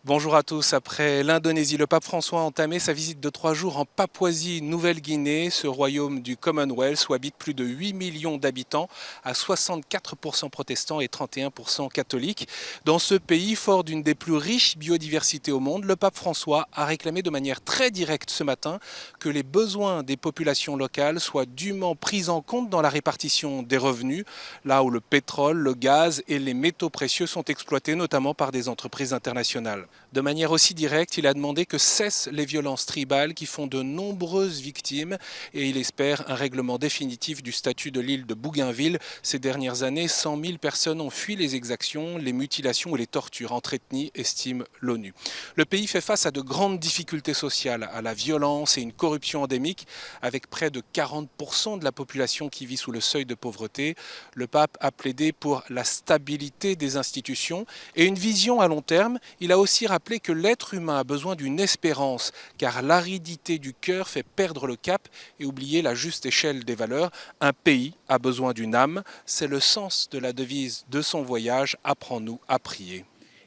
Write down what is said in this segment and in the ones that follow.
Bonjour à tous. Après l'Indonésie, le pape François a entamé sa visite de 3 jours en Papouasie-Nouvelle-Guinée, ce royaume du Commonwealth où habitent plus de 8 millions d'habitants, à 64% protestants et 31% catholiques. Dans ce pays, fort d'une des plus riches biodiversités au monde, le pape François a réclamé de manière très directe ce matin que les besoins des populations locales soient dûment pris en compte dans la répartition des revenus, là où le pétrole, le gaz et les métaux précieux sont exploités notamment par des entreprises internationales. De manière aussi directe, il a demandé que cessent les violences tribales qui font de nombreuses victimes et il espère un règlement définitif du statut de l'île de Bougainville. Ces dernières années, 100 000 personnes ont fui les exactions, les mutilations et les tortures entre ethnies, estime l'ONU. Le pays fait face à de grandes difficultés sociales, à la violence et une corruption endémique, avec près de 40% de la population qui vit sous le seuil de pauvreté. Le pape a plaidé pour la stabilité des institutions et une vision à long terme. Il a aussi rappelé que l'être humain a besoin d'une espérance, car l'aridité du cœur fait perdre le cap et oublier la juste échelle des valeurs. Un pays a besoin d'une âme. C'est le sens de la devise de son voyage. Apprends-nous à prier.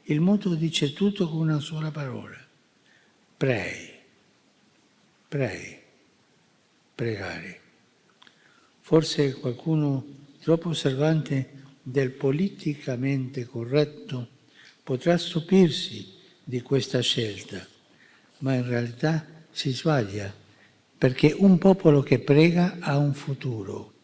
Il motto dice tutto con una sola parola: pray, pray, pregare. Forse qualcuno troppo osservante del politicamente corretto potrà stupirsi di questa scelta, ma in realtà si sbaglia, perché un popolo che prega ha un futuro,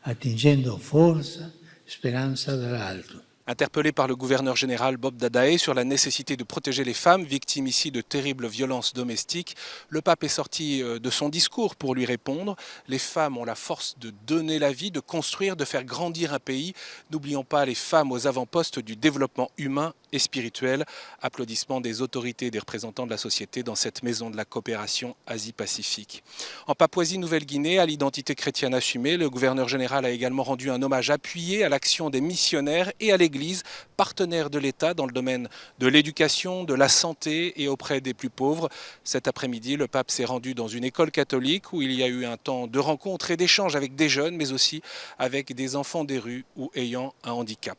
attingendo forza, speranza dall'alto. Interpellé par le gouverneur général Bob Dadae sur la nécessité de protéger les femmes victimes ici de terribles violences domestiques, le pape est sorti de son discours pour lui répondre. Les femmes ont la force de donner la vie, de construire, de faire grandir un pays. N'oublions pas les femmes aux avant-postes du développement humain et spirituel. Applaudissements des autorités et des représentants de la société dans cette maison de la coopération Asie-Pacifique. En Papouasie-Nouvelle-Guinée, à l'identité chrétienne assumée, le gouverneur général a également rendu un hommage appuyé à l'action des missionnaires et à l'Église, partenaire de l'État dans le domaine de l'éducation, de la santé et auprès des plus pauvres. Cet après-midi, le pape s'est rendu dans une école catholique où il y a eu un temps de rencontre et d'échange avec des jeunes, mais aussi avec des enfants des rues ou ayant un handicap.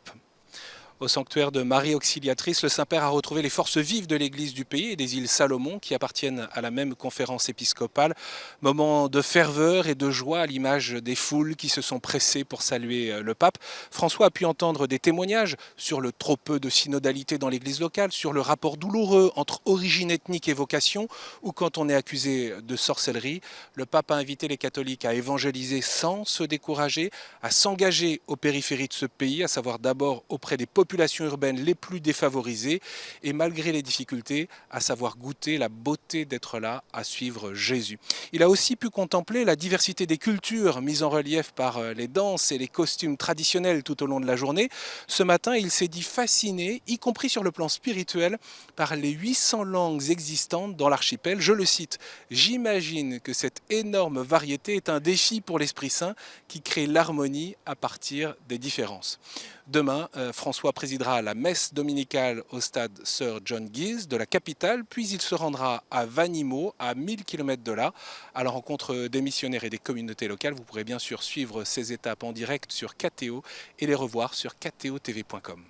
Au sanctuaire de Marie Auxiliatrice, le Saint-Père a retrouvé les forces vives de l'Église du pays et des îles Salomon qui appartiennent à la même conférence épiscopale. Moment de ferveur et de joie à l'image des foules qui se sont pressées pour saluer le pape. François a pu entendre des témoignages sur le trop peu de synodalité dans l'Église locale, sur le rapport douloureux entre origine ethnique et vocation, ou quand on est accusé de sorcellerie. Le pape a invité les catholiques à évangéliser sans se décourager, à s'engager aux périphéries de ce pays, à savoir d'abord auprès des populations urbaines les plus défavorisées et malgré les difficultés, à savoir goûter la beauté d'être là, à suivre Jésus. Il a aussi pu contempler la diversité des cultures mises en relief par les danses et les costumes traditionnels tout au long de la journée. Ce matin, il s'est dit fasciné, y compris sur le plan spirituel, par les 800 langues existantes dans l'archipel. Je le cite: « J'imagine que cette énorme variété est un défi pour l'Esprit Saint qui crée l'harmonie à partir des différences. » Demain, François présidera la messe dominicale au stade Sir John Guise de la capitale, puis il se rendra à Vanimo, à 1000 km de là, à la rencontre des missionnaires et des communautés locales. Vous pourrez bien sûr suivre ces étapes en direct sur KTO et les revoir sur ktotv.com.